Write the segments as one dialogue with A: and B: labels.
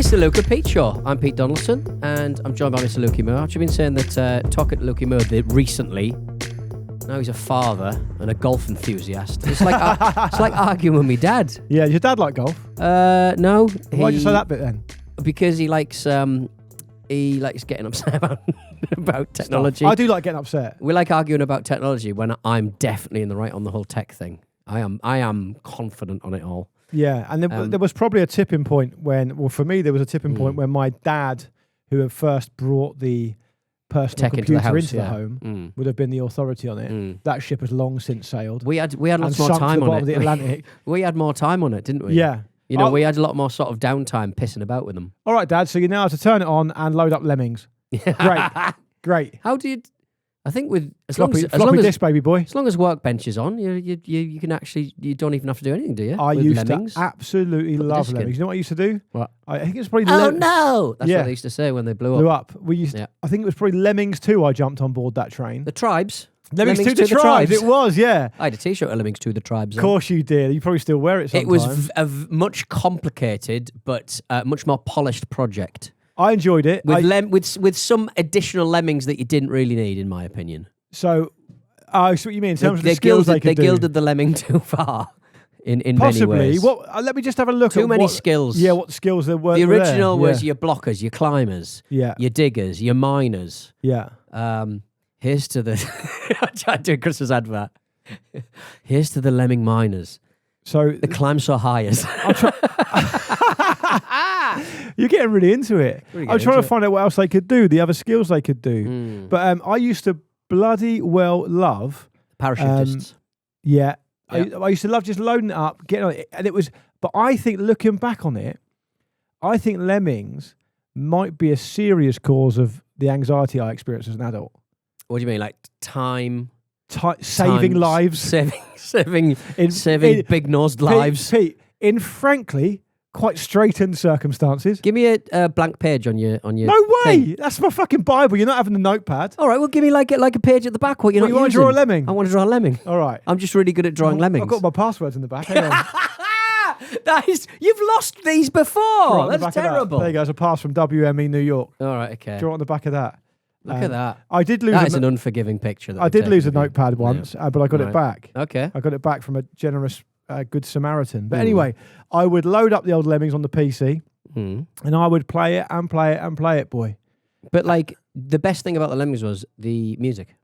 A: It's the Luke and Pete Show. I'm Pete Donaldson, and I'm joined by Mr. Lukey Moore. I've been saying that talking to Lukey Moore recently. Now he's a father and a golf enthusiast. It's like arguing with me dad.
B: Yeah, does your dad like golf?
A: No.
B: Why'd you say that bit then?
A: Because he likes getting upset about technology.
B: Stuff. I do like getting upset.
A: We like arguing about technology when I'm definitely in the right on the whole tech thing. I am confident on it all.
B: Yeah, and there was probably a tipping point for me, there was a tipping point when my dad, who had first brought the personal
A: tech
B: computer
A: into the
B: home, would have been the authority on it. That ship has long since sailed.
A: We had lots more time on it.
B: Of the Atlantic.
A: We had more time on it, didn't we?
B: Yeah.
A: We had a lot more sort of downtime pissing about with them.
B: All right, Dad, so you now have to turn it on and load up Lemmings. Great.
A: How do you... I think with
B: floppy disk, baby boy.
A: As long as Workbench is on, you can actually, you don't even have to do anything, do you?
B: I
A: with
B: used
A: Lemmings?
B: to absolutely love Lemmings. You know what I used to do?
A: What?
B: I think it was probably
A: no! That's what they used to say when they blew up.
B: We used to, I think it was probably Lemmings 2 I jumped on board that train.
A: The Tribes?
B: Lemmings 2 the Tribes. It was, yeah.
A: I had a t-shirt of Lemmings 2 the Tribes.
B: Of course you did. You probably still wear it sometimes.
A: It was a much complicated but much more polished project.
B: I enjoyed it.
A: With some additional Lemmings that you didn't really need, in my opinion.
B: So, I see what you mean in terms of the skills they could do.
A: They gilded the Lemming too far in
B: Possibly.
A: many ways.
B: Let me just have a look at
A: too many skills.
B: Yeah, what skills there were.
A: The original was your blockers, your climbers, your diggers, your miners.
B: Yeah.
A: Here's to the... I do a Christmas advert. Here's to the Lemming miners.
B: So
A: the climb so high as...
B: You're getting really into it. I'm trying to find out what else they could do, the other skills they could do. But I used to bloody well love...
A: Parachutists.
B: I used to love just loading it up, getting on it. And it was... But I think, looking back on it, I think Lemmings might be a serious cause of the anxiety I experienced as an adult.
A: What do you mean? Like time...
B: saving lives.
A: Saving big-nosed lives.
B: Pete, in frankly... quite straitened circumstances.
A: Give me a blank page on your.
B: No way!
A: Thing.
B: That's my fucking Bible. You're not having the notepad.
A: All right, well, give me like a page at the back. What you
B: want to draw a lemming?
A: I want to draw a lemming.
B: All right.
A: I'm just really good at drawing lemmings.
B: I've got my passwords in the back. Hang on.
A: You've lost these before. That's terrible.
B: There you go. It's a pass from WME New York.
A: All right, okay.
B: Draw it on the back of that.
A: Look at that.
B: I did lose.
A: That is an unforgiving picture.
B: I did lose a notepad once, but I got it back.
A: Okay.
B: I got it back from a generous. Good Samaritan. But anyway, I would load up the old Lemmings on the PC and I would play it and play it and play it, boy.
A: But like the best thing about the Lemmings was the music.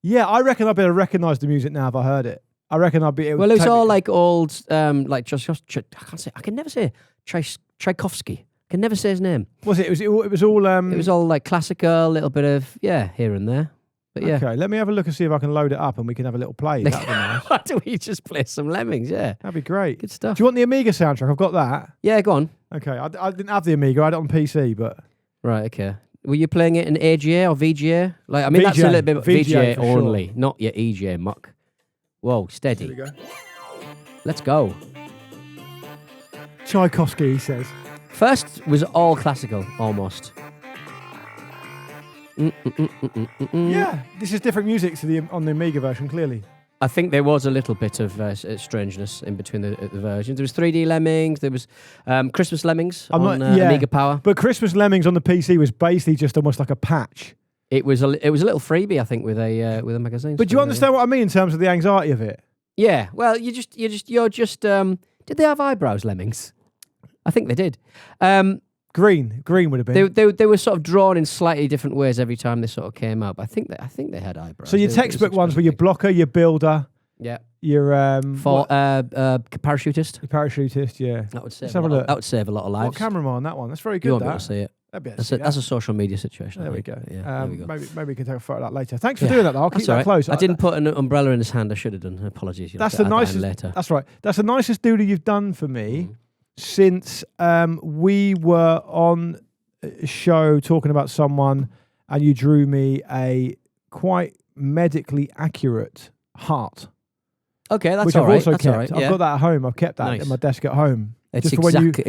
B: Yeah, I reckon I'd be able to recognise the music now if I heard it. I reckon I'd be.
A: Well, it's all like old, like I can never say Tchaikovsky. I can never say his name.
B: Was it? It was all.
A: It was all like classical, a little bit of here and there. But yeah.
B: Okay, let me have a look and see if I can load it up and we can have a little play. That'd be nice.
A: Why don't we just play some Lemmings? Yeah.
B: That'd be great.
A: Good stuff.
B: Do you want the Amiga soundtrack? I've got that.
A: Yeah, go on.
B: Okay, I didn't have the Amiga. I had it on PC, but...
A: Right, okay. Were you playing it in AGA or VGA? Like, I mean, that's a little bit VGA only, sure. Not your EGA muck. Whoa, steady.
B: Here we go.
A: Let's go.
B: Tchaikovsky, he says.
A: First was all classical, almost.
B: Yeah, this is different music to on the Amiga version, clearly.
A: I think there was a little bit of strangeness in between the versions. There was 3D Lemmings, there was Christmas Lemmings on Amiga Power.
B: But Christmas Lemmings on the PC was basically just almost like a patch.
A: It was a little freebie, I think, with a magazine.
B: But do you understand what I mean in terms of the anxiety of it?
A: Yeah. Well, you're just. Did they have eyebrows, Lemmings? I think they did.
B: Green would have been.
A: They were sort of drawn in slightly different ways every time they sort of came up. I think they had eyebrows.
B: So your textbook ones were your blocker, your builder, your
A: parachutist.
B: Your parachutist, yeah.
A: That would save a lot of lives.
B: What camera am I on that one? That's very good.
A: You won't be able to see it. That's a social media situation.
B: There we go.
A: Yeah, there we go.
B: Maybe we can take a photo of that later. Thanks for doing that, though. I'll keep that close.
A: I didn't put an umbrella in his hand. I should have done. Apologies.
B: That's the nicest.
A: Later.
B: That's right. That's the nicest doodle you've done for me since we were on a show talking about someone, and you drew me a quite medically accurate heart.
A: Okay, that's
B: which
A: all
B: I've
A: right.
B: also
A: that's
B: kept.
A: All right.
B: I've got that at home. I've kept that in my desk at home.
A: It's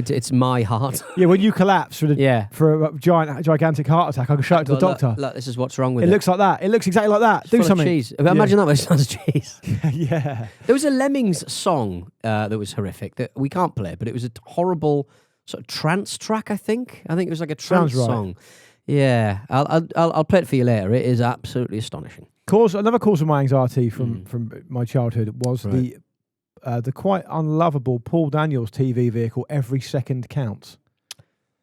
A: it's my heart.
B: Yeah, when you collapse for a gigantic heart attack, I can show it to the doctor.
A: Look, this is what's wrong with it.
B: It looks like that. It looks exactly like that.
A: Do
B: something.
A: Cheese. Imagine that, but it sounds cheese.
B: Yeah.
A: There was a Lemmings song that was horrific that we can't play, but it was a horrible sort of trance track. I think it was like a trance
B: Sounds right.
A: song. Yeah, I'll play it for you later. It is absolutely astonishing.
B: Another cause of my anxiety from my childhood was
A: Right.
B: the quite unlovable Paul Daniels TV vehicle, Every Second Counts.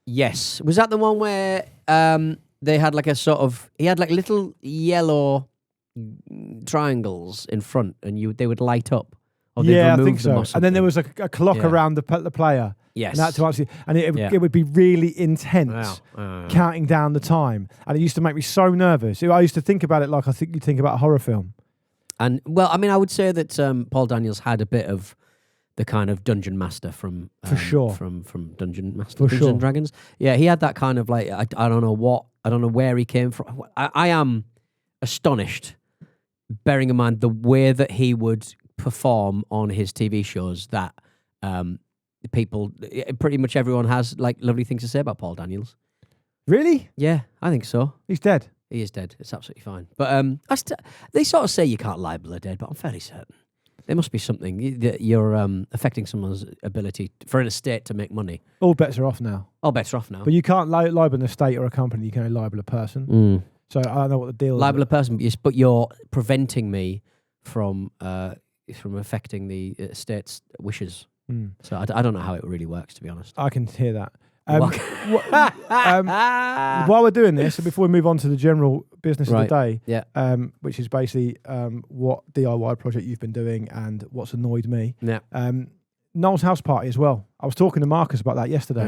A: Yes, was that the one where they had like he had like little yellow triangles in front, and they would light up. Or
B: Yeah, I
A: remove
B: think
A: them
B: so. And then there was a clock
A: Yeah.
B: around the player.
A: Yes.
B: And that to actually, and
A: Yeah.
B: it would be really intense, counting down the time, and it used to make me so nervous. I used to think about it like I think you think about a horror film.
A: And well, I mean, I would say that Paul Daniels had a bit of the kind of dungeon master from
B: For sure.
A: from Dungeon Master,
B: For
A: Dungeons
B: sure.
A: and Dragons. Yeah, he had that kind of like I don't know where he came from. I am astonished, bearing in mind the way that he would perform on his TV shows. That pretty much everyone has like lovely things to say about Paul Daniels.
B: Really?
A: Yeah, I think so.
B: He's dead.
A: He is dead. It's absolutely fine. But they sort of say you can't libel a dead, but I'm fairly certain. There must be something that you're affecting someone's ability for an estate to make money.
B: All bets are off now.
A: All bets are off now.
B: But you can't libel an estate or a company. You can only libel a person. So I don't know what the deal is.
A: Libel a person, but you're preventing me from affecting the estate's wishes. So I don't know how it really works, to be honest.
B: I can hear that. While we're doing this, and before we move on to the general business of the day, which is basically what DIY project you've been doing and what's annoyed me.
A: Yeah.
B: Noel's house party as well. I was talking to Marcus about that yesterday.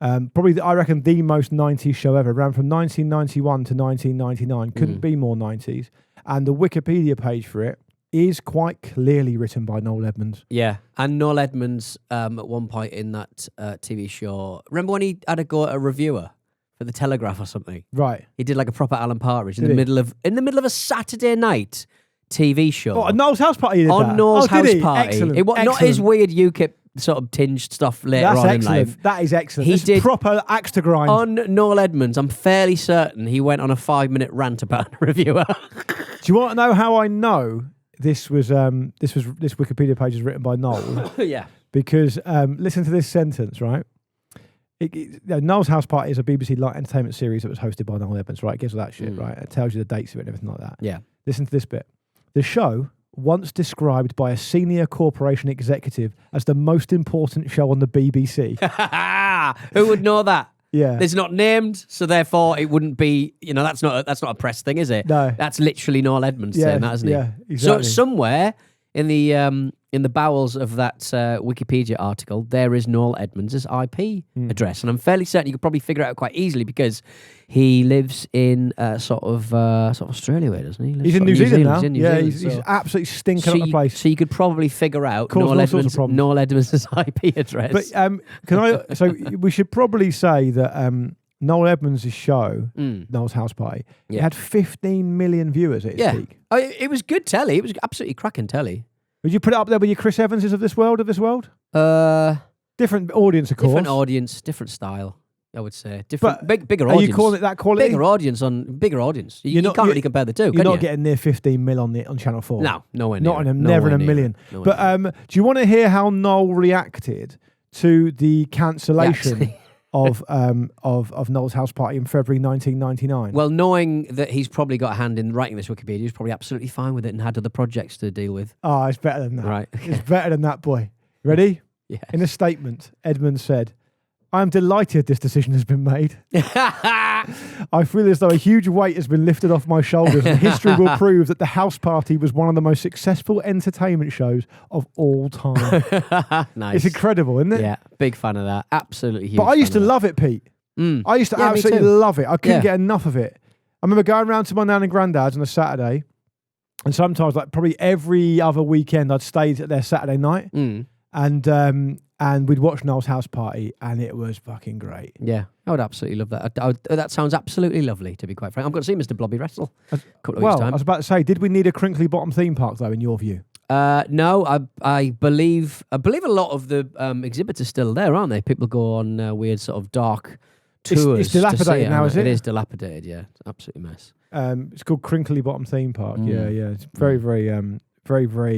A: Yeah.
B: Probably, I reckon, the most 90s show ever. Ran from 1991 to 1999. Couldn't be more 90s. And the Wikipedia page for it is quite clearly written by Noel Edmonds.
A: Yeah, and Noel Edmonds at one point in that TV show. Remember when he had to go at a reviewer for the Telegraph or something?
B: Right.
A: He did like a proper Alan Partridge in
B: Did
A: the
B: he?
A: middle of a Saturday night TV show.
B: Oh, at Noel's house party he did
A: on
B: that?
A: Noel's
B: did
A: house
B: he?
A: party.
B: Excellent.
A: It was not his weird UKIP sort of tinged stuff later
B: That's
A: on
B: excellent.
A: in life.
B: That is excellent.
A: He
B: It's
A: did
B: proper axe to grind.
A: On Noel Edmonds, I'm fairly certain he went on a 5-minute rant about a reviewer.
B: Do you want to know how I know this Wikipedia page is written by Noel?
A: Yeah.
B: Because listen to this sentence, right? Noel's House Party is a BBC light entertainment series that was hosted by Noel Edmonds, right? It gives all that shit, right? It tells you the dates of it and everything like that.
A: Yeah.
B: Listen to this bit. The show, once described by a senior corporation executive as the most important show on the BBC.
A: Who would know that?
B: Yeah.
A: It's not named, so therefore it wouldn't be, that's not a press thing, is it?
B: No.
A: That's literally Noel Edmonds saying that, isn't he?
B: Yeah, exactly.
A: So somewhere in the bowels of that Wikipedia article, there is Noel Edmonds' IP address, and I'm fairly certain you could probably figure it out quite easily because he lives in sort of Australia, way, doesn't he?
B: He's in New Zealand now.
A: He's in New Zealand,
B: he's absolutely stinking up the place.
A: So you could probably figure out Noel Edmonds' IP address.
B: But so we should probably say that Noel Edmonds' show, Noel's House Party, it had 15 million viewers at its peak.
A: Oh, it was good telly. It was absolutely cracking telly.
B: Would you put it up there with your Chris Evanses of this world? Different audience, of course.
A: Different audience, different style, I would say. Different, bigger
B: are
A: audience.
B: You calling it that quality?
A: Bigger audience. You can't really compare the two,
B: You're not getting near 15 mil on Channel 4.
A: No, nowhere near.
B: Never in a million. But do you want to hear how Noel reacted to the cancellation of Noel's House Party in February 1999?
A: Well, knowing that he's probably got a hand in writing this Wikipedia, he's probably absolutely fine with it and had other projects to deal with.
B: Oh, it's better than that.
A: Right.
B: It's better than that, boy. Ready?
A: Yeah.
B: In a statement, Edmonds said, "I am delighted this decision has been made. I feel as though a huge weight has been lifted off my shoulders, and history will prove that the House Party was one of the most successful entertainment shows of all time."
A: Nice.
B: It's incredible, isn't it?
A: Yeah, big fan of that. Absolutely huge.
B: But I used to love it, Pete. I used to absolutely love it. I couldn't get enough of it. I remember going round to my nan and granddad's on a Saturday, and sometimes, like probably every other weekend, I'd stay at their Saturday night, and we'd watch Noel's House Party, and it was fucking great.
A: Yeah, I would absolutely love that. That sounds absolutely lovely, to be quite frank. I'm going to see Mr. Blobby wrestle a couple of weeks' time.
B: I was about to say, did we need a crinkly bottom theme park, though, in your view?
A: No, I believe a lot of the exhibits are still there, aren't they? People go on weird sort of dark tours.
B: It's dilapidated now, is it?
A: It is dilapidated, yeah. It's an absolute mess.
B: It's called Crinkly Bottom Theme Park. Yeah. It's very, very,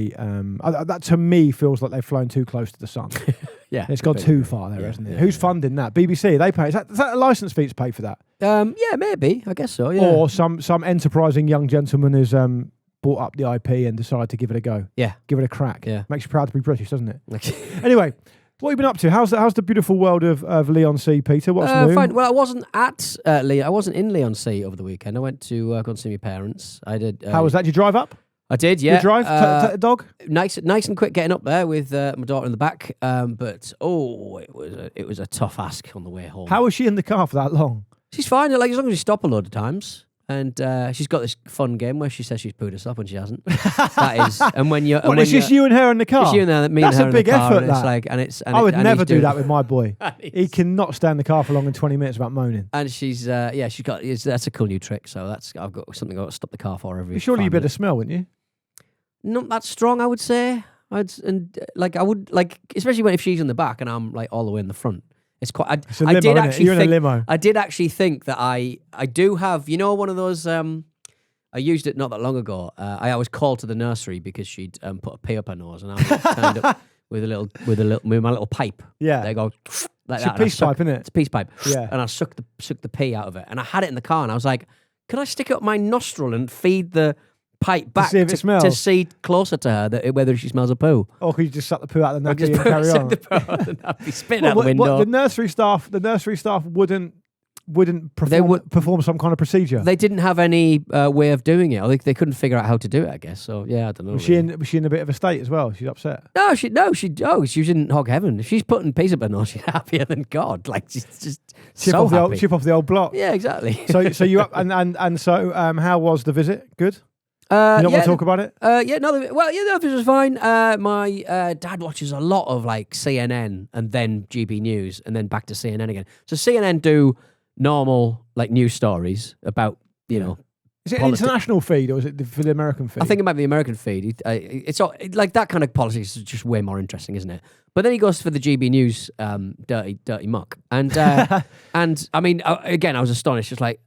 B: that to me feels like they've flown too close to the sun.
A: Yeah.
B: It's gone too far there, hasn't it? Who's funding that? BBC, they pay. Is that a licence fee to pay for that?
A: Yeah, maybe. I guess so, yeah.
B: Or some enterprising young gentleman who's bought up the IP and decided to give it a go.
A: Yeah.
B: Give it a crack.
A: Yeah.
B: Makes you proud to be British, doesn't it? Anyway, what have you been up to? How's the beautiful world of Leon C, Peter? What's new?
A: Fine. Well, I wasn't at I wasn't in Leon C over the weekend. I went to go and see my parents. I did.
B: How was that? Did you drive up?
A: I did, yeah.
B: Did you drive? Take the dog?
A: Nice and quick getting up there with my daughter in the back. But it was a tough ask on the way home.
B: How was she in the car for that long?
A: She's fine. Like as long as you stop a load of times. And she's got this fun game where she says she's pooed herself when she hasn't. That is, and when you're,
B: it's just you and her in the car.
A: It's you and me
B: That's
A: and her
B: a big
A: in the car,
B: effort.
A: and it's like, and
B: I would never do that with my boy.
A: He
B: cannot stay in the car for longer than 20 minutes without moaning.
A: And she's she's got that's a cool new trick. So I've got something I've got to stop the car for every.
B: Surely you better
A: minutes.
B: smell, wouldn't you?
A: Not that strong, I would say. I would especially if she's in the back and I'm like all the way in the front. It's quite.
B: It's a limo, isn't it? You're in a limo.
A: I did actually think that I do have one of those. I used it not that long ago. I was called to the nursery because she'd put a pee up her nose, and I was turned up with my little pipe.
B: Yeah,
A: they go like
B: it's
A: that.
B: A peace pipe, isn't it?
A: It's a peace pipe.
B: Yeah,
A: and I sucked the pee out of it, and I had it in the car, and I was like, "Can I stick it up my nostril and feed the pipe back
B: to see if it smells?
A: To see closer to her whether she smells a poo?"
B: Or could you just suck the poo out of the nappy and carry on?
A: I'd be spitting out the window.
B: The nursery staff wouldn't perform some kind of procedure.
A: They didn't have any way of doing it, or they couldn't figure out how to do it. I guess so. Yeah, I don't know.
B: Was she in a bit of a state as well? She's upset.
A: She was in hog heaven. If she's putting peas up her nose, she's happier than God. Like she's just
B: chip off the old block.
A: Yeah, exactly.
B: So you up and so how was the visit? Good. You don't want to talk about it?
A: The visit was fine. My dad watches a lot of like CNN and then GB News and then back to CNN again. So CNN do normal like news stories about
B: Is it an international feed or is it for the American feed?
A: I think it might be the American feed. It's all, like that kind of politics is just way more interesting, isn't it? But then he goes for the GB News dirty muck, and and I mean again I was astonished. Just like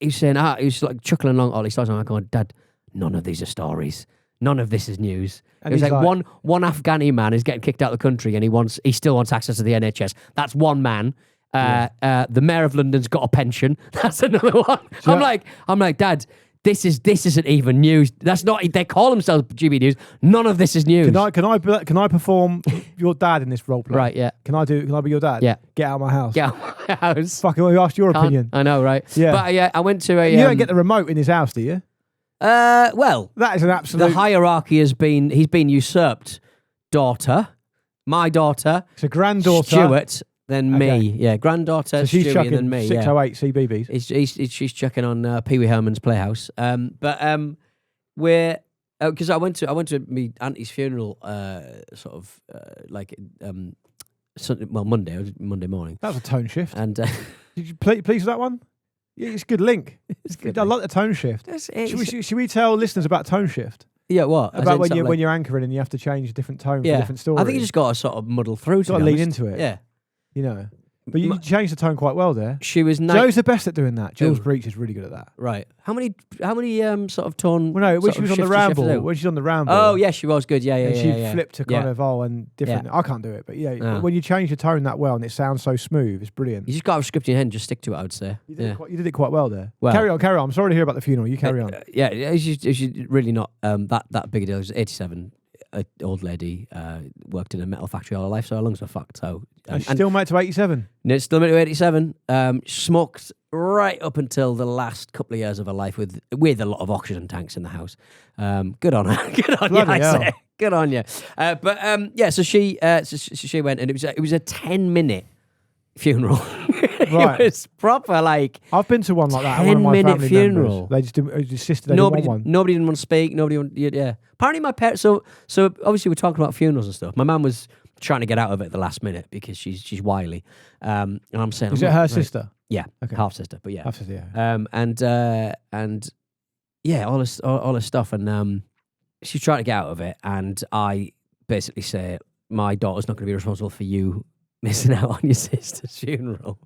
A: he was saying, he was like chuckling along all these stories. I'm like, going, Dad, none of these are stories. None of this is news. And it was like one Afghani man is getting kicked out of the country, and he still wants access to the NHS. That's one man. The mayor of London's got a pension. That's another one. I'm like, Dad, this isn't even news. That's not. They call themselves GB News. None of this is news.
B: Can I perform your dad in this role play?
A: Right. Yeah.
B: Can I be your dad?
A: Yeah.
B: Get out of my house.
A: Get out of my house.
B: Fucking. We asked your opinion.
A: I know, right?
B: Yeah.
A: But I went to a.
B: You don't get the remote in his house, do you?
A: Well,
B: that is an absolute.
A: The hierarchy he's been usurped. Daughter, my daughter.
B: It's a granddaughter.
A: Stuart. Then me, yeah, granddaughter,
B: so she's
A: Stewie, and then me.
B: 608 CBBS.
A: She's chucking on Pee Wee Herman's Playhouse. We're because I went to me auntie's funeral, Monday. It was Monday morning.
B: That was a tone shift.
A: And
B: did you please with that one? Yeah, it's a good link. It's good. I like the tone shift. Should we tell listeners about tone shift?
A: Yeah, what?
B: About when you're anchoring and you have to change a different tone for a different story.
A: I think you just got to sort of muddle through.
B: Got to lean into it.
A: Yeah.
B: But you changed the tone quite well there.
A: She was
B: Joe's the best at doing that. Jules Breach is really good at that.
A: Right. How many sort of tone?
B: Well, no, when she was on the ramble. When she's on the ramble.
A: Oh yeah, she was good. Yeah.
B: And she flipped to kind of and different. I can't do it, but when you change the tone that well and it sounds so smooth, it's brilliant.
A: You just got to script in your head and just stick to it. I would say.
B: You did it quite well there. Well, carry on. I'm sorry to hear about the funeral. You carry on.
A: It's really not that big a deal. It was 87. An old lady worked in a metal factory all her life, so her lungs were fucked. So
B: and she's still made it to 87.
A: No, still made it to 87. Smoked right up until the last couple of years of her life with a lot of oxygen tanks in the house. Good on her. Good on you, I say. Good on you. So she went, and it was a 10-minute funeral.
B: Right.
A: It was proper, like,
B: I've been to one like that. 10-minute
A: funeral.
B: They just insisted they didn't want one.
A: Nobody didn't want to speak. Yeah. Apparently my parents. So obviously we're talking about funerals and stuff. My mum was trying to get out of it at the last minute because she's wily. And I'm saying,
B: is it her sister?
A: Yeah,
B: okay.
A: Half sister, but yeah,
B: half sister. Yeah.
A: And yeah, all this stuff, and she's trying to get out of it, and I basically say, my daughter's not going to be responsible for you missing out on your sister's funeral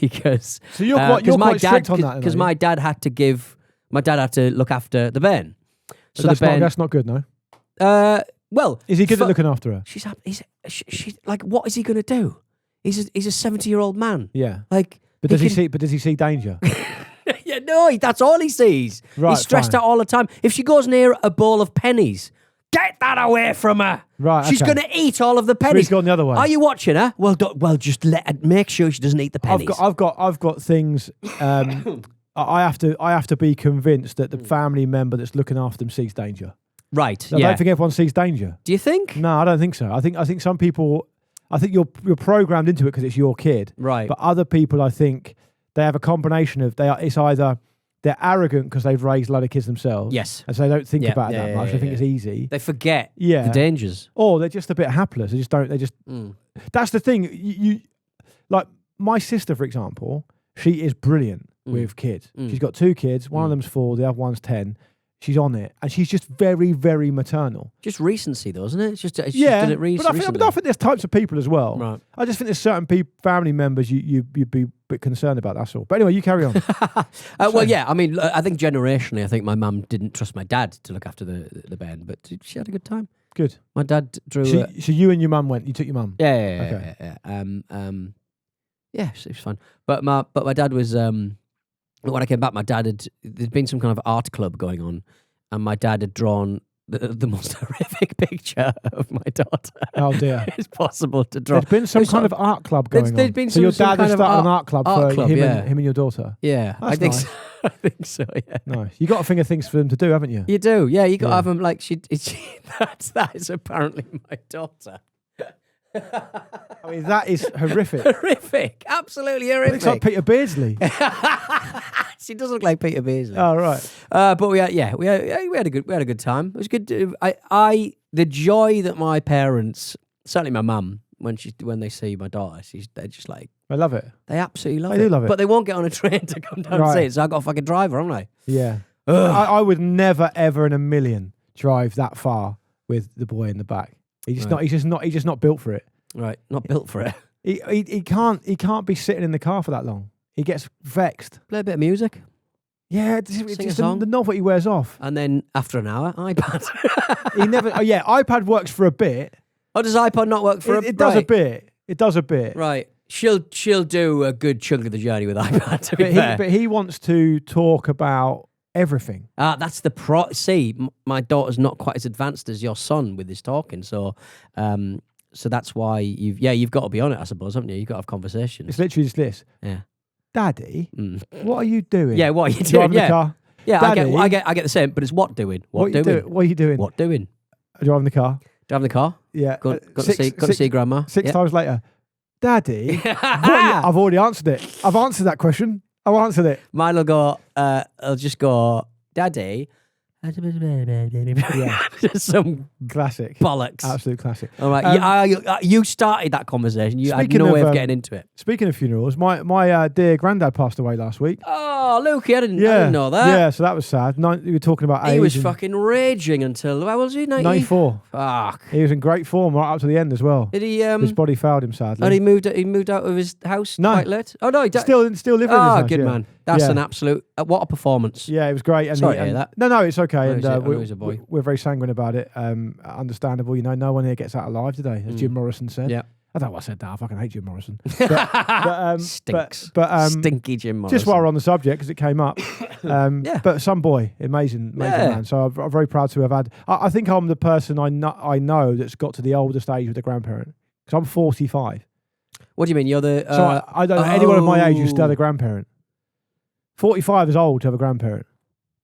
A: because
B: you're quite strict on that
A: because my dad had to look after the bairn.
B: So that's not good, no.
A: Well,
B: Is he good at looking after her?
A: She's like, what is he going to do? He's a 70-year-old man.
B: Yeah.
A: Like,
B: But does he see danger?
A: Yeah, no, that's all he sees.
B: Right,
A: He's stressed
B: fine.
A: out all the time. If she goes near a bowl of pennies, get that away from her.
B: Right,
A: She's
B: okay.
A: going to eat all of the
B: So
A: pennies.
B: he's gone the other way.
A: Are you watching her? Well, just make sure she doesn't eat the pennies.
B: I've got things. I have to be convinced that the family member that's looking after them sees danger.
A: Right.
B: I don't think everyone sees danger.
A: Do you think?
B: No, I don't think so. I think some people. I think you're programmed into it because it's your kid.
A: Right.
B: But other people, I think, they have a combination of it's either they're arrogant because they've raised a lot of kids themselves.
A: Yes.
B: And so they don't think about it
A: Yeah,
B: that
A: yeah,
B: much.
A: yeah,
B: They think
A: yeah.
B: it's easy.
A: They forget
B: Yeah.
A: the dangers.
B: Or they're just a bit hapless. They just don't. They just. That's the thing. You like my sister, for example. She is brilliant with kids. She's got 2 kids. One of them's 4. The other one's 10. She's on it, and she's just very, very maternal.
A: Just recency, though, isn't it? It's just
B: Yeah,
A: did it recently.
B: but I think there's types of people as well.
A: Right.
B: I just think there's certain family members you'd be a bit concerned about. That's all. But anyway, you carry on.
A: Well, yeah. I mean, I think generationally, I think my mum didn't trust my dad to look after the band, but she had a good time.
B: Good.
A: My dad drew.
B: So you and your mum went. You took your mum.
A: Yeah. Yeah, it was fun. But my dad was when I came back, there'd been some kind of art club going on, and my dad had drawn the most horrific picture of my daughter.
B: Oh dear.
A: It's possible to draw.
B: There's been some kind of art club going on.
A: There's been
B: so your
A: some
B: dad
A: kind
B: has
A: of
B: started an art club for him,
A: yeah.
B: him and your daughter.
A: Yeah,
B: That's
A: I think
B: nice.
A: so. I think so. Yeah.
B: Nice. You got to think of things for them to do, haven't you?
A: You do, yeah. You got to
B: Yeah.
A: have them like that is apparently my daughter.
B: I mean, that is horrific.
A: Horrific, absolutely
B: It
A: horrific.
B: looks like Peter Beardsley.
A: She does look like Peter Beardsley.
B: Oh right.
A: But we had a good time. It was good. The joy that my parents, certainly my mum, when they see my daughter, they're just like,
B: I love it.
A: they absolutely love
B: They
A: it.
B: do love it.
A: But they won't get on a train to come down and see it. So I got a fucking driver, haven't I?
B: Yeah. I would never, ever in a million drive that far with the boy in the back. He's just not. He's just not built for it.
A: Right, not built for it.
B: He can't be sitting in the car for that long. He gets vexed.
A: Play a bit of music,
B: Yeah, it's
A: Sing a
B: just
A: song.
B: the novelty wears off.
A: and then after an hour, iPad.
B: He never. Oh yeah, iPad works for a bit.
A: Oh, does iPod not work for
B: It does a
A: right.
B: bit. It does a bit.
A: Right. She'll do a good chunk of the journey with iPad, to be fair.
B: But he wants to talk about everything.
A: That's the See, my daughter's not quite as advanced as your son with his talking, so that's why you've got to be on it, I suppose, haven't you? You've got to have conversations.
B: It's literally just this.
A: Yeah.
B: Daddy, what are you doing?
A: Yeah, what are you doing?
B: Driving
A: Yeah.
B: the car.
A: Yeah,
B: Daddy,
A: I get the same, but it's what doing? What doing?
B: What are you doing?
A: What doing?
B: Driving the car.
A: Driving the car?
B: Yeah.
A: Got to see grandma.
B: Six
A: Yeah.
B: times later. Daddy, I've already answered it. I've answered that question. I've answered it.
A: Mine will go, I'll just go, Daddy. Just some
B: Classic.
A: bollocks.
B: Absolute classic.
A: All right, you started that conversation. You had no way of getting into it.
B: Speaking of funerals, my dear granddad passed away last week.
A: Oh, Lukey, I didn't know that.
B: Yeah, so that was sad. You were talking about age.
A: He was
B: and
A: fucking raging until, how old was he?
B: 94.
A: Fuck.
B: He was in great form right up to the end as well.
A: Did he,
B: His body failed him sadly.
A: he moved out of his house
B: No.
A: quite late? Oh, no, he
B: Still living in his house.
A: good
B: yeah.
A: man. That's
B: Yeah.
A: an absolute, what a performance.
B: Yeah, it was great. And
A: Sorry to hear that.
B: No, it's okay.
A: I
B: And
A: know he's a boy.
B: we're very sanguine about it. Understandable. No one here gets out alive today, as Jim Morrison said.
A: Yeah.
B: I don't know why I said that. I fucking hate Jim Morrison. But,
A: Stinks.
B: But
A: Stinky Jim Morrison.
B: just while we're on the subject, because it came up.
A: Yeah.
B: But some boy, amazing man. So I'm very proud to have had. I think I'm the person I know that's got to the older stage with a grandparent. Because I'm 45.
A: What do you mean? You're the...
B: So I don't know anyone of my age who's still had a grandparent. 45 is old to have a grandparent.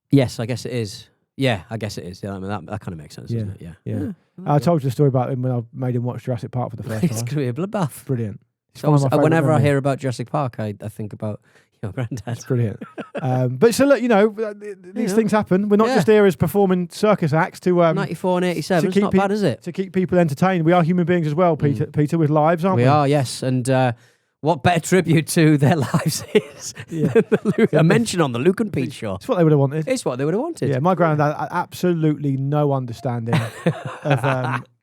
A: Yes, I guess it is. Yeah, I guess it is. Yeah, I mean, that kind of makes sense, doesn't it? Yeah.
B: I told you the story about him when I made him watch Jurassic Park for the first
A: It's
B: time.
A: going to be a bloodbath.
B: Brilliant. It's
A: So
B: one of my favourite
A: whenever I
B: memories.
A: hear about Jurassic Park, I think about your granddad.
B: It's brilliant. But so look, these things happen. We're not just here as performing circus acts to
A: 94 and 87, it's
B: keep
A: not bad, is it?
B: to keep people entertained. We are human beings as well, Peter, with lives, aren't we?
A: We are, yes. And what better tribute to their lives is than a mention on the Luke and Pete show.
B: It's what they would have wanted.
A: It's what they would have wanted.
B: Yeah, my granddad had absolutely no understanding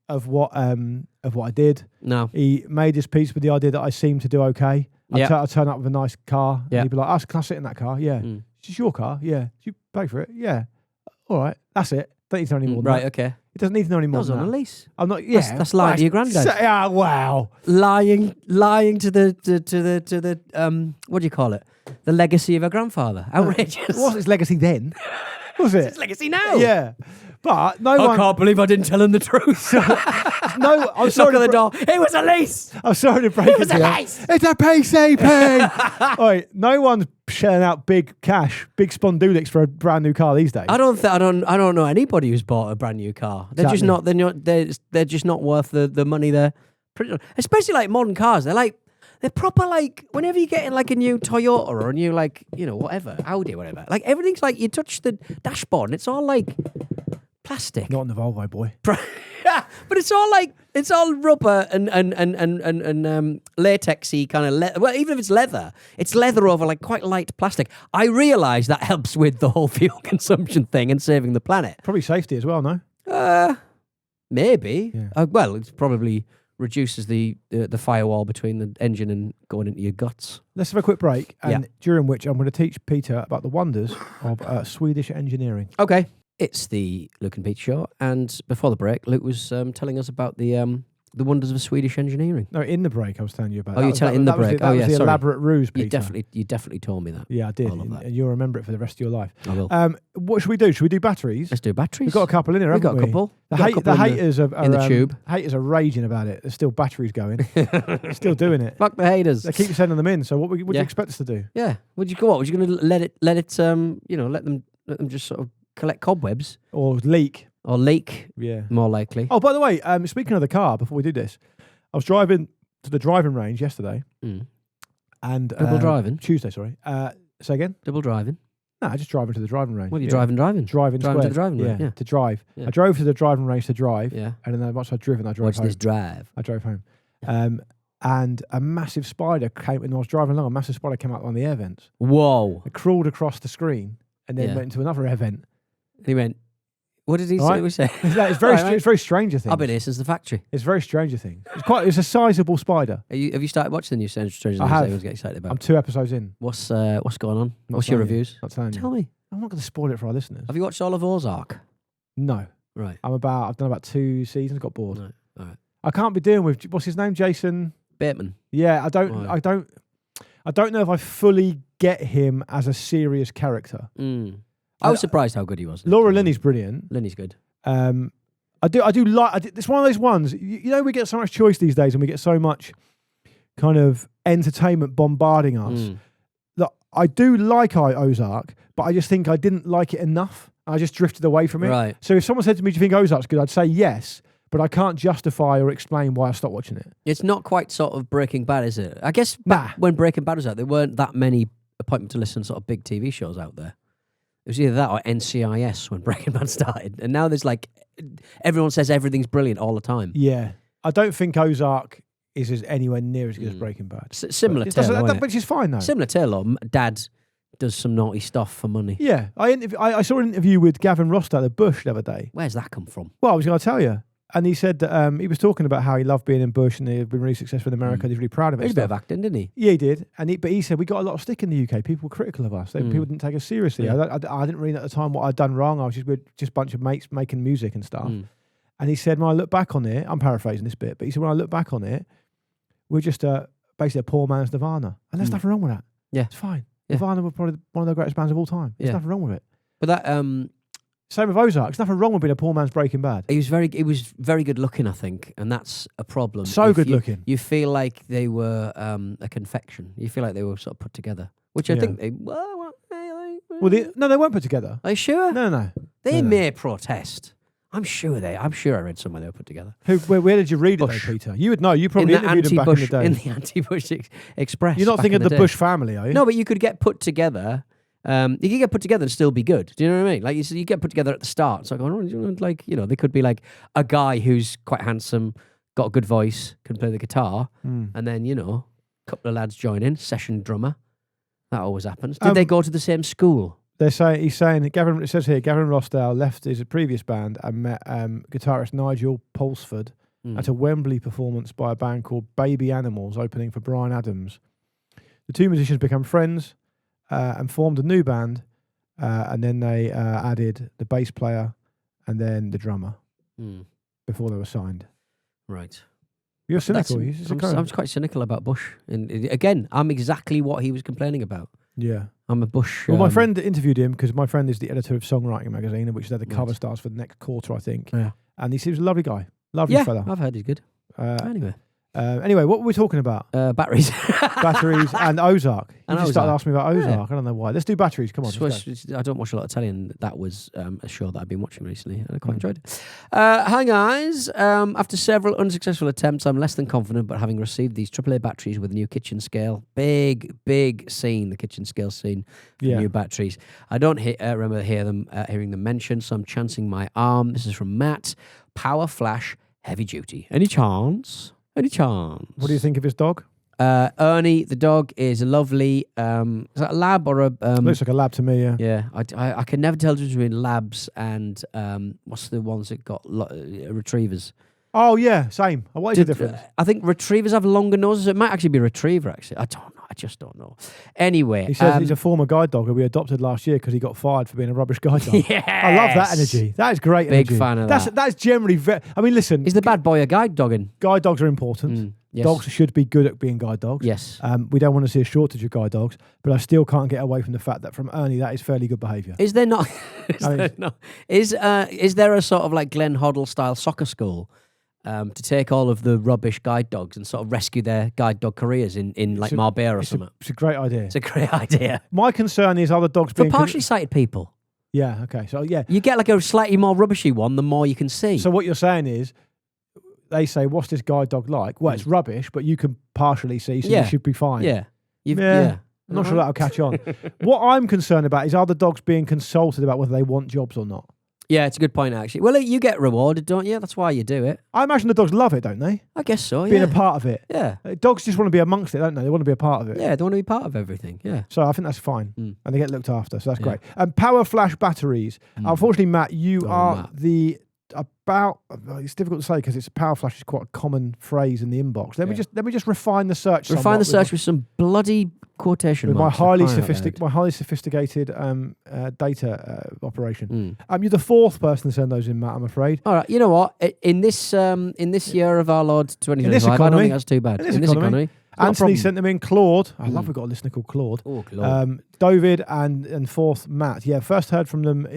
B: of what I did.
A: No.
B: He made his peace with the idea that I seemed to do okay. I'd turn up with a nice car.
A: Yeah.
B: And he'd be like, can I sit in that car? Yeah. Is this your car? Yeah. Did you pay for it? Yeah. All right. That's it. Don't need to know any more than
A: Right,
B: that.
A: okay.
B: It doesn't need to know any
A: That
B: more
A: was
B: than
A: on a
B: that.
A: lease.
B: I'm not. Yeah,
A: That's lying to your granddad.
B: Wow.
A: Lying to the what do you call it? The legacy of a grandfather. Outrageous.
B: What's his legacy then? Was it?
A: His legacy now.
B: Yeah. But no
A: I
B: one.
A: can't believe I didn't tell him the truth.
B: No, I'm
A: Knock
B: sorry.
A: on the door. It was a lease.
B: I'm sorry to break
A: It was
B: to
A: a
B: you.
A: lease.
B: It's a PCP. All right, no one's shelling out big cash, big spondulics for a brand new car these days.
A: I don't know anybody who's bought a brand new car. They're just
B: Exactly.
A: not. They're just not worth the money. They're especially like modern cars. They're proper like whenever you get in like a new Toyota or a new like whatever Audi or whatever. Like everything's like you touch the dashboard and it's all like plastic.
B: Not in the Volvo, boy.
A: Yeah, but it's all rubber and latexy kind of well, even if it's leather over like quite light plastic. I realise that helps with the whole fuel consumption thing and saving the planet.
B: Probably safety as well, no?
A: Maybe.
B: Yeah.
A: Well, it probably reduces the firewall between the engine and going into your guts.
B: Let's have a quick break, and during which I'm going to teach Peter about the wonders of Swedish engineering.
A: Okay. It's the Luke and Pete show, and before the break, Luke was telling us about the wonders of Swedish engineering.
B: No, in the break I was telling you about.
A: Oh, you tell it in the break.
B: That was the
A: sorry.
B: elaborate ruse, Peter.
A: You definitely told me that.
B: Yeah, I did,
A: All of that.
B: and you'll remember it for the rest of your life.
A: I will.
B: What should we do? Should we do batteries?
A: Let's do batteries.
B: We've got a couple in here,
A: We've
B: haven't
A: got a couple.
B: The haters are
A: in the tube.
B: Haters are raging about it. There's still batteries going. Still doing it.
A: Fuck the haters.
B: They keep sending them in. So what do you expect us to do?
A: Yeah. Would you go? What? Was you going to let it? Let them just sort of collect cobwebs
B: Or leak?
A: or leak?
B: Yeah.
A: More likely.
B: Oh, by the way, speaking of the car, before we do this, I was driving to the driving range yesterday, and
A: Double driving.
B: Tuesday. Sorry. Say again.
A: Double driving.
B: No, just driving to the driving range.
A: What are you
B: Yeah.
A: driving?
B: Driving
A: to the
B: squared.
A: driving range. Yeah.
B: To drive.
A: Yeah.
B: I drove to the driving range to drive,
A: Yeah.
B: and then once I'd driven, I drove
A: Watch
B: home.
A: this drive.
B: I drove home. And a massive spider came, and I was driving along, a massive spider came out on the air vents.
A: Whoa.
B: It crawled across the screen and then
A: Yeah.
B: went into another air vent.
A: He went. What did he
B: Right.
A: say?
B: It's very Stranger Things.
A: I've been here since the factory.
B: It's very Stranger Things. It's a sizable spider.
A: Have you started watching the new Stranger Things?
B: I have.
A: Everyone's getting excited about.
B: I'm 2 episodes in.
A: What's going on?
B: Not
A: What's your
B: telling you.
A: reviews?
B: Not telling you.
A: Tell me.
B: I'm not going to spoil it for our listeners.
A: Have you watched all of Ozark?
B: No.
A: Right.
B: I've done about 2 seasons, got bored.
A: Right. All right.
B: I can't be dealing with, what's his name? Jason?
A: Bateman.
B: Yeah, I don't know if I fully get him as a serious character.
A: I was surprised how good he was.
B: Laura Linney's brilliant.
A: Linney's good.
B: I do like. It's one of those ones. You know, we get so much choice these days, and we get so much kind of entertainment bombarding us. That I do like Ozark, but I just think I didn't like it enough. I just drifted away from it.
A: Right.
B: So if someone said to me, "Do you think Ozark's good?" I'd say yes, but I can't justify or explain why I stopped watching it.
A: It's not quite sort of Breaking Bad, is it? I guess when Breaking Bad was out, there weren't that many appointment to listen sort of big TV shows out there. It was either that or NCIS when Breaking Bad started. And now there's like, everyone says everything's brilliant all the time.
B: Yeah. I don't think Ozark is anywhere near as good as Breaking Bad.
A: Similar tale,
B: which is fine though.
A: Similar tale, though. Dad does some naughty stuff for money.
B: Yeah. I saw an interview with Gavin Rossdale at Bush the other day.
A: Where's that come from?
B: Well, I was going to tell you. And he said that he was talking about how he loved being in Bush and he had been really successful in America. And he's really proud of it.
A: He did a bit of acting, didn't he?
B: Yeah, he did. But he said we got a lot of stick in the UK. People were critical of us. People didn't take us seriously.
A: Yeah.
B: I didn't really know at the time what I'd done wrong. I was just a bunch of mates making music and stuff. And he said, when I look back on it, I'm paraphrasing this bit, but he said, when I look back on it, we're just basically a poor man's Nirvana. And there's nothing wrong with that.
A: Yeah.
B: It's fine.
A: Yeah.
B: Nirvana were probably one of the greatest bands of all time. There's nothing wrong with it.
A: But that...
B: Same with Ozark. There's nothing wrong with being a poor man's Breaking Bad.
A: He was very good looking, I think, and that's a problem.
B: So good looking.
A: You feel like they were a confection. You feel like they were sort of put together, which I think they
B: No, they weren't put together.
A: Are you sure?
B: No.
A: They may protest. I'm sure I read somewhere they were put together.
B: Where did you read
A: Bush.
B: it, though, Peter? You would know. You probably interviewed them back in the day.
A: In the anti-Bush Express.
B: You're not thinking of the Bush family, are you?
A: No, but you could get put together. You could get put together and still be good. Do you know what I mean? Like you get put together at the start. It's like, they could be like a guy who's quite handsome, got a good voice, can play the guitar, and then a couple of lads join in, session drummer. That always happens. Did they go to the same school?
B: He's saying Gavin. It says here Gavin Rossdale left his previous band and met guitarist Nigel Pulsford at a Wembley performance by a band called Baby Animals, opening for Bryan Adams. The two musicians became friends. And formed a new band, and then they added the bass player and then the drummer. before they were signed.
A: Right.
B: You're cynical.
A: I'm quite cynical about Bush. And again, I'm exactly what he was complaining about.
B: Yeah.
A: I'm a Bush.
B: Well, my friend interviewed him because my friend is the editor of Songwriting Magazine, which they're the cover stars for the next quarter, I think.
A: Yeah.
B: And he seems a lovely guy. Lovely fella.
A: I've heard he's good.
B: Anyway, what were we talking about?
A: Batteries.
B: Batteries and Ozark. You just started asking me about Ozark.
A: Yeah.
B: I don't know why. Let's do batteries. Come on.
A: I don't watch a lot of telly, and that was a show that I've been watching recently, and I quite enjoyed it. Hi, guys. After several unsuccessful attempts, I'm less than confident, but having received these AAA batteries with a new kitchen scale, big scene, the kitchen scale scene for new batteries. I don't remember hearing them mentioned, so I'm chancing my arm. This is from Matt. Power Flash Heavy Duty. Any chance? What do
B: you think of his dog?
A: Ernie, the dog, is lovely. Is that a lab or a...
B: Looks like a lab to me, yeah.
A: Yeah, I can never tell the difference between labs and what's the ones that got retrievers.
B: Oh, yeah, same. What is the difference?
A: I think retrievers have longer noses. It might actually be a retriever, actually. I don't know. I just don't know. Anyway.
B: He says he's a former guide dog who we adopted last year because he got fired for being a rubbish guide dog.
A: Yes!
B: I love that energy. That is great energy.
A: Big fan of that.
B: That's generally very... I mean, listen...
A: Is the bad boy a guide dogging?
B: Guide dogs are important.
A: Yes.
B: Dogs should be good at being guide dogs.
A: Yes.
B: We don't want to see a shortage of guide dogs, but I still can't get away from the fact that from Ernie, that is fairly good behaviour.
A: Is there not... Is there a sort of like Glenn Hoddle style soccer school to take all of the rubbish guide dogs and sort of rescue their guide dog careers in like Marbella or something?
B: It's a great idea.
A: It's a great idea.
B: My concern is other dogs being...
A: For partially sighted people.
B: Yeah, okay. So, yeah.
A: You get like a slightly more rubbishy one, the more you can see.
B: So what you're saying is, they say, what's this guide dog like? Well, it's rubbish, but you can partially see, so you should be fine.
A: Yeah.
B: I'm not sure that'll catch on. What I'm concerned about is other dogs being consulted about whether they want jobs or not.
A: Yeah, it's a good point, actually. Well, you get rewarded, don't you? That's why you do it.
B: I imagine the dogs love it, don't they?
A: I guess so,
B: Being a part of it.
A: Yeah.
B: Dogs just want to be amongst it, don't they? They want to be a part of it.
A: Yeah, they want to be part of everything, yeah.
B: So I think that's fine. And they get looked after, so that's great. Power Flash batteries. Unfortunately, Matt, you are the... it's difficult to say because Power Flash is quite a common phrase in the inbox. Let me just refine the search.
A: Refine the search with some bloody quotation marks.
B: My highly sophisticated data operation. You're the fourth person to send those in, Matt. I'm afraid.
A: All right. You know what? In this year of our Lord 2025, I don't think that's too bad. In this economy.
B: Anthony sent them in. Claude. I love we've got a listener called Claude.
A: Oh, Claude.
B: David and fourth Matt. Yeah, first heard from them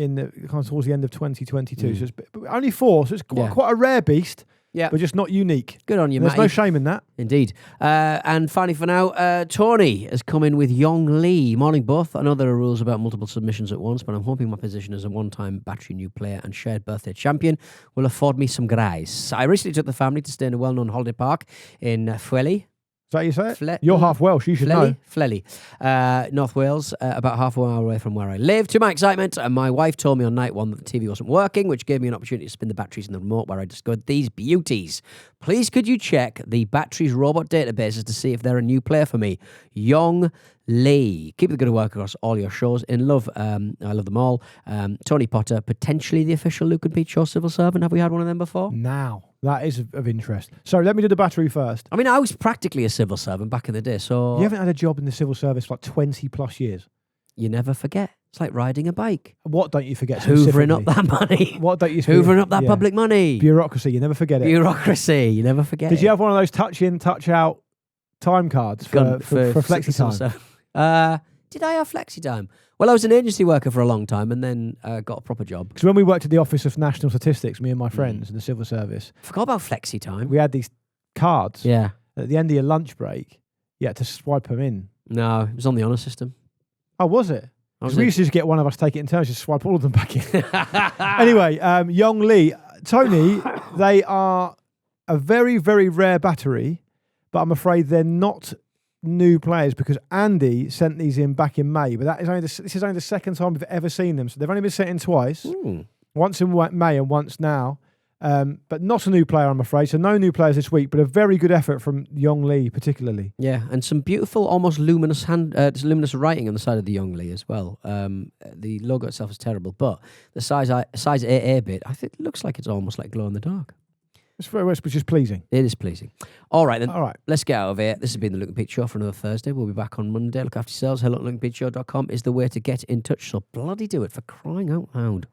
B: towards the end of 2022. So it's only four, so it's quite a rare beast. Yeah, but just not unique.
A: Good on you,
B: Matt. There's no shame in that.
A: Indeed. And finally for now, Tony has come in with Yong Lee. Morning, both. I know there are rules about multiple submissions at once, but I'm hoping my position as a one-time battery new player and shared birthday champion will afford me some grace. I recently took the family to stay in a well-known holiday park in Fwelly.
B: Is that how you say it? You're half Welsh, you should know.
A: Flelly, North Wales, about half an hour away from where I live. To my excitement, my wife told me on night one that the TV wasn't working, which gave me an opportunity to spin the batteries in the remote where I discovered these beauties. Please could you check the batteries robot databases to see if they're a new player for me? Yong Lee. Keep the good work across all your shows. In love, I love them all. Tony Potter, potentially the official Luke and Pete Show civil servant. Have we had one of them before?
B: Now. That is of interest. So let me do the battery first.
A: I mean, I was practically a civil servant back in the day, so...
B: You haven't had a job in the civil service for like 20 plus years.
A: You never forget. It's like riding a bike.
B: What don't you forget?
A: Hoovering up that money.
B: What don't you forget?
A: Hoovering up that public money.
B: Bureaucracy, you never forget it.
A: Bureaucracy, you never forget it.
B: Did you have one of those touch in, touch out time cards for flexi time?
A: Did I have flexi time? Well, I was an agency worker for a long time and then got a proper job.
B: Because when we worked at the Office of National Statistics, me and my friends in the civil service...
A: Forgot about flexi time.
B: We had these cards.
A: Yeah.
B: At the end of your lunch break, you had to swipe them in.
A: No, it was on the honour system.
B: Oh, was it? Because we used to just get one of us take it in turns, just swipe all of them back in. Anyway, Yong Lee. Tony, they are a very, very rare battery, but I'm afraid they're not... new players because Andy sent these in back in May, but this is only the second time we've ever seen them. So they've only been sent in twice, once in May and once now, but not a new player, I'm afraid. So no new players this week, but a very good effort from Yong Lee particularly.
A: Yeah, and some beautiful, almost luminous luminous writing on the side of the Yong Lee as well. The logo itself is terrible, but the size AA bit, I think it looks like it's almost like glow in the dark.
B: Which is pleasing.
A: It is pleasing. All right, then.
B: All right.
A: Let's get out of here. This has been the Luke and Pete Show for another Thursday. We'll be back on Monday. Look after yourselves. Hello@lukeandpeteshow.com is the way to get in touch. So bloody do it, for crying out loud.